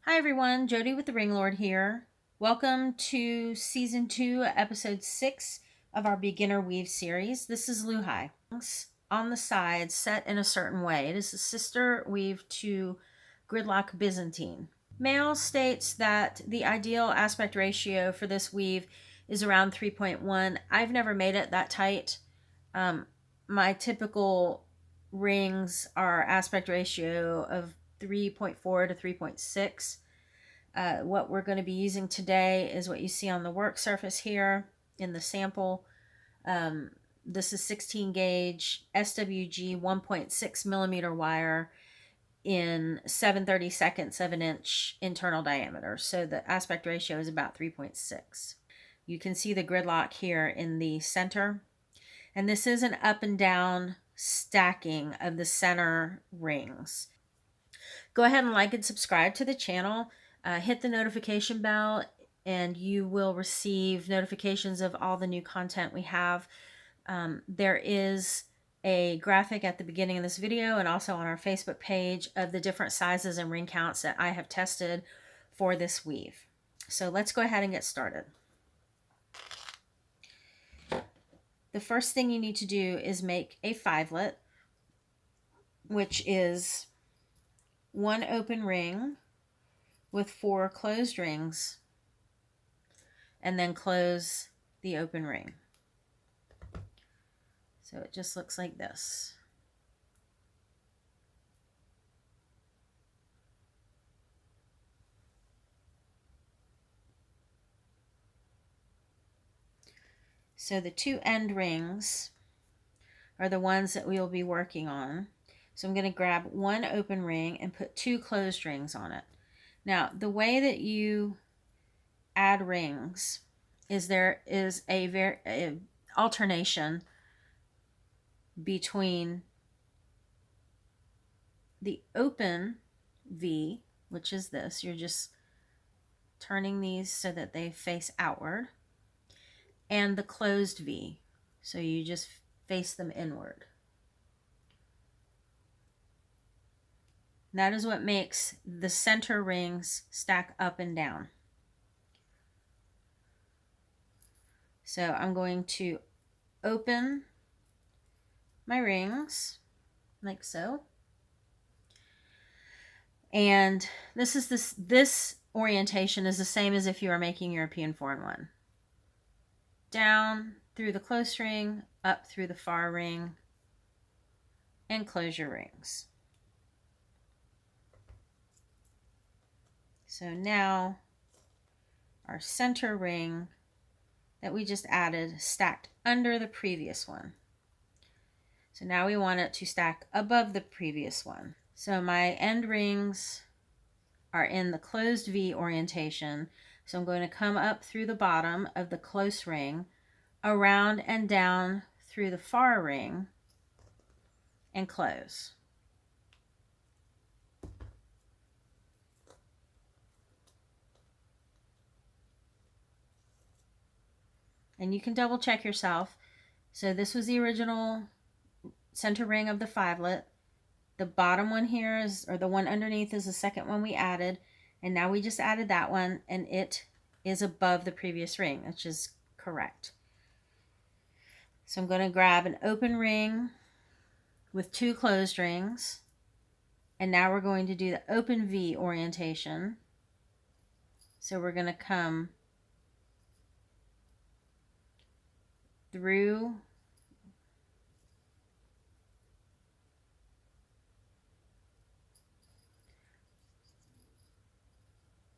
Hi everyone, Jodey with the Ring Lord here. Welcome to Season 2, Episode 6 of our Beginner Weave series. This is Louhi. On the side, set in a certain way. It is a sister weave to Gridlock Byzantine. Mail states that the ideal aspect ratio for this weave is around 3.1. I've never made it that tight. My typical rings are aspect ratio of 3.4 to 3.6. What we're going to be using today is what you see on the work surface here in the sample. This is 16 gauge SWG 1.6 millimeter wire in 7/32 of an inch internal diameter. So the aspect ratio is about 3.6. You can see the gridlock here in the center. And this is an up and down stacking of the center rings. Go ahead and like and subscribe to the channel. Hit the notification bell and you will receive notifications of all the new content we have. There is a graphic at the beginning of this video and also on our Facebook page of the different sizes and ring counts that I have tested for this weave. So let's go ahead and get started. The first thing you need to do is make a fivelet, which is one open ring with 4 closed rings, and then close the open ring. So it just looks like this. So the 2 end rings are the ones that we will be working on. So I'm going to grab one open ring and put 2 closed rings on it. Now, the way that you add rings is there is a alternation between the open V, which is this. You're just turning these so that they face outward, and the closed V, so you just face them inward. That is what makes the center rings stack up and down. So I'm going to open my rings like so. And this orientation is the same as if you are making European 4-in-1. Down through the close ring, up through the far ring, and close your rings. So now our center ring that we just added stacked under the previous one. So now we want it to stack above the previous one. So my end rings are in the closed V orientation. So I'm going to come up through the bottom of the close ring, around and down through the far ring, and close. And you can double check yourself. So this was the original center ring of the fivelet. The bottom one here is, or the one underneath, is the second one we added. And now we just added that one, and it is above the previous ring, which is correct. So I'm going to grab an open ring with 2 closed rings. And now we're going to do the open V orientation. So we're going to come through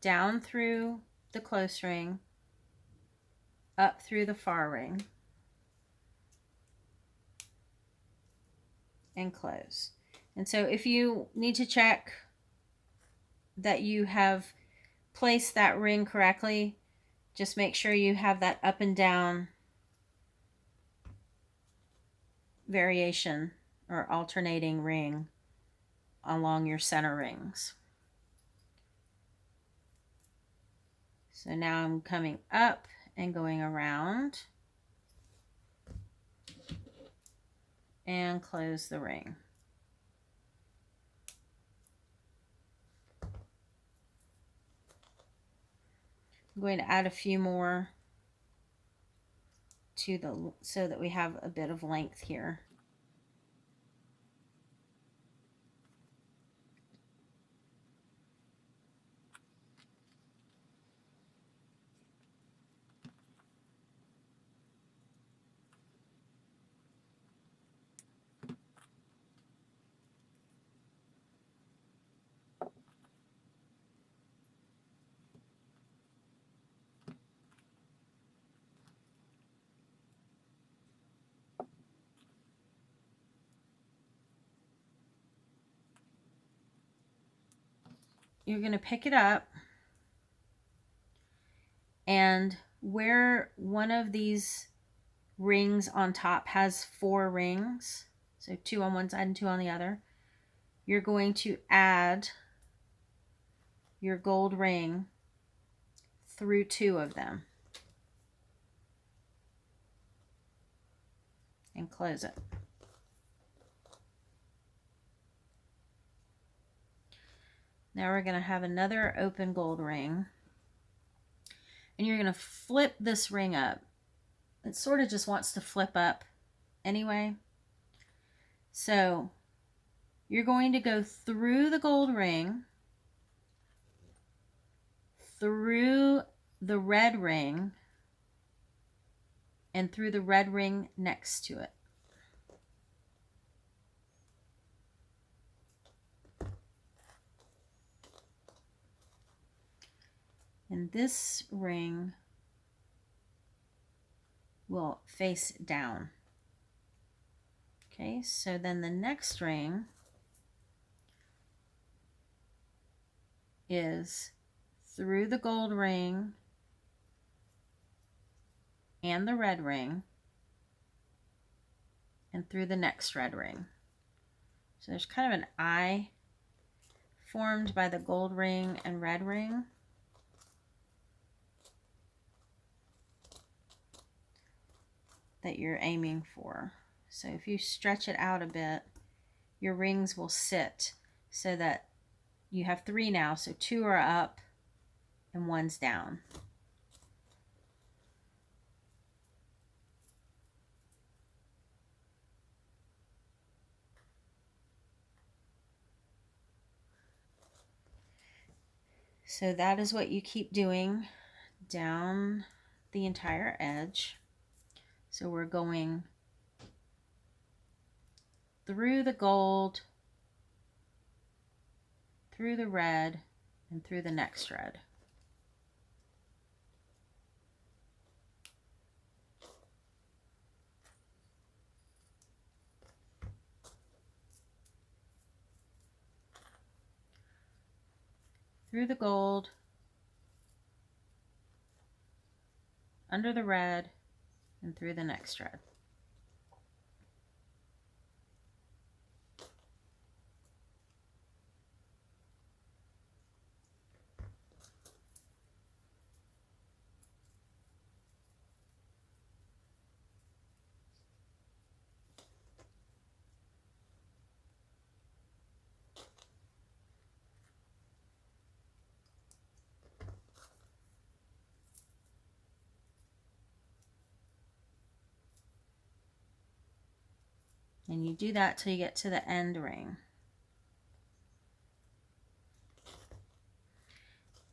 down through the close ring, up through the far ring, and close. And so if you need to check that you have placed that ring correctly, just make sure you have that up and down variation or alternating ring along your center rings. So now I'm coming up and going around and close the ring. . I'm going to add a few more to the, so that we have a bit of length here. You're going to pick it up, and where one of these rings on top has 4 rings, so 2 on one side and 2 on the other, you're going to add your gold ring through 2 of them and close it. Now we're going to have another open gold ring, and you're going to flip this ring up. It sort of just wants to flip up anyway. So you're going to go through the gold ring, through the red ring, and through the red ring next to it. And this ring will face down. Okay, so then the next ring is through the gold ring and the red ring and through the next red ring. So there's kind of an eye formed by the gold ring and red ring. That you're aiming for. So if you stretch it out a bit, your rings will sit so that you have 3 now, so 2 are up and 1's down. So that is what you keep doing down the entire edge. So we're going through the gold, through the red, and through the next red. Through the gold, under the red, and through the next red. And you do that till you get to the end ring.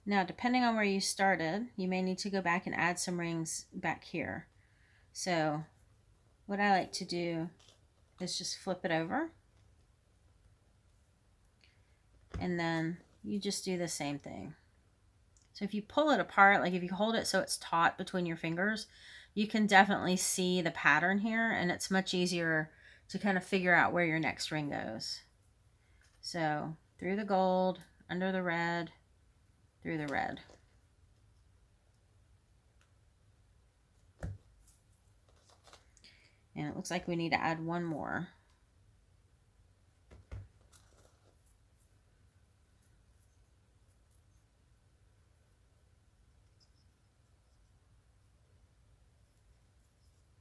Now, depending on where you started, you may need to go back and add some rings back here. So what I like to do is just flip it over. And then you just do the same thing. So if you pull it apart, like if you hold it so it's taut between your fingers, you can definitely see the pattern here, and it's much easier to kind of figure out where your next ring goes. So through the gold, under the red, through the red. And it looks like we need to add one more.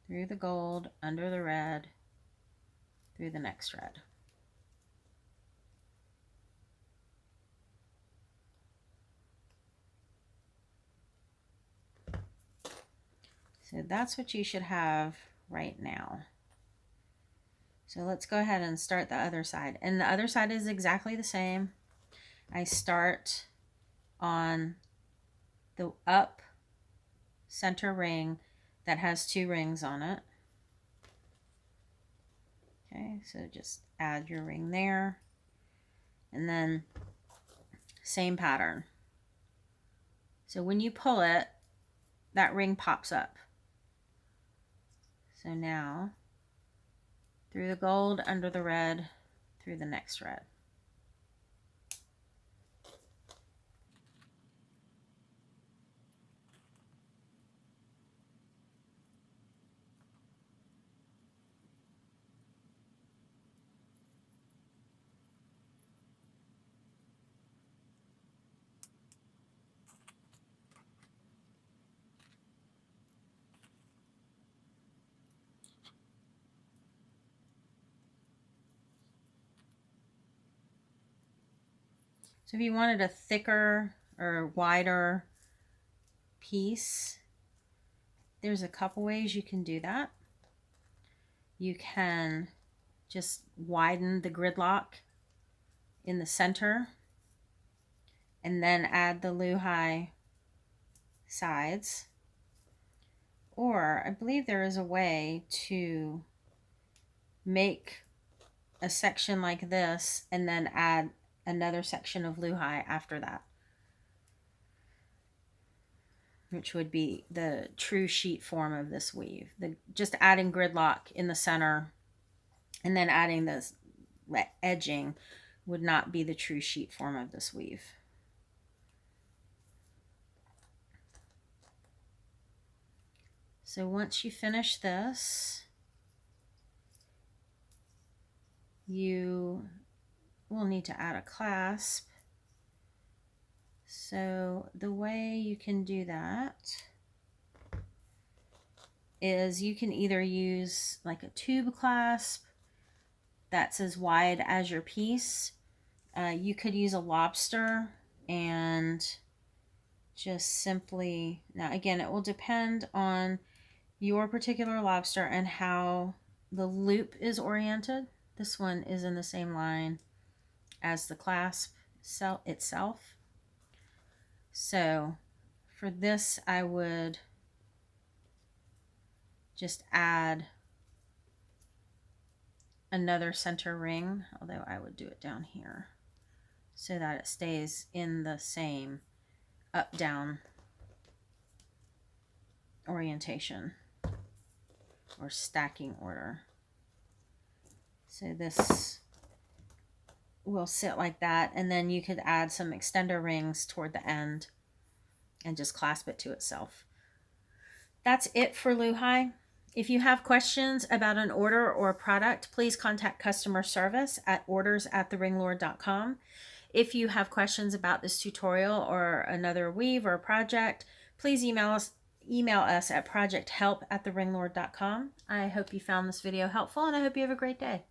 Through the gold, under the red, through the next red. So that's what you should have right now. So let's go ahead and start the other side. And the other side is exactly the same. I start on the up center ring that has 2 rings on it. Okay, so just add your ring there. And then same pattern. So when you pull it, that ring pops up. So now through the gold, under the red, through the next red. So if you wanted a thicker or wider piece, there's a couple ways you can do that. You can just widen the gridlock in the center and then add the Louhi sides. Or I believe there is a way to make a section like this and then add another section of Louhi after that, which would be the true sheet form of this weave. Just adding gridlock in the center and then adding this edging would not be the true sheet form of this weave. So once you finish this, you will need to add a clasp. So the way you can do that is you can either use like a tube clasp that's as wide as your piece. You could use a lobster and just simply, now again, it will depend on your particular lobster and how the loop is oriented. This one is in the same line as the clasp itself. So for this, I would just add another center ring, although I would do it down here so that it stays in the same up-down orientation or stacking order. So this will sit like that, and then you could add some extender rings toward the end and just clasp it to itself. That's it for Louhi. If you have questions about an order or a product, please contact customer service at orders@TheRingLord.com. If you have questions about this tutorial or another weave or project, please email us at projecthelp@TheRingLord.com. I hope you found this video helpful, and I hope you have a great day.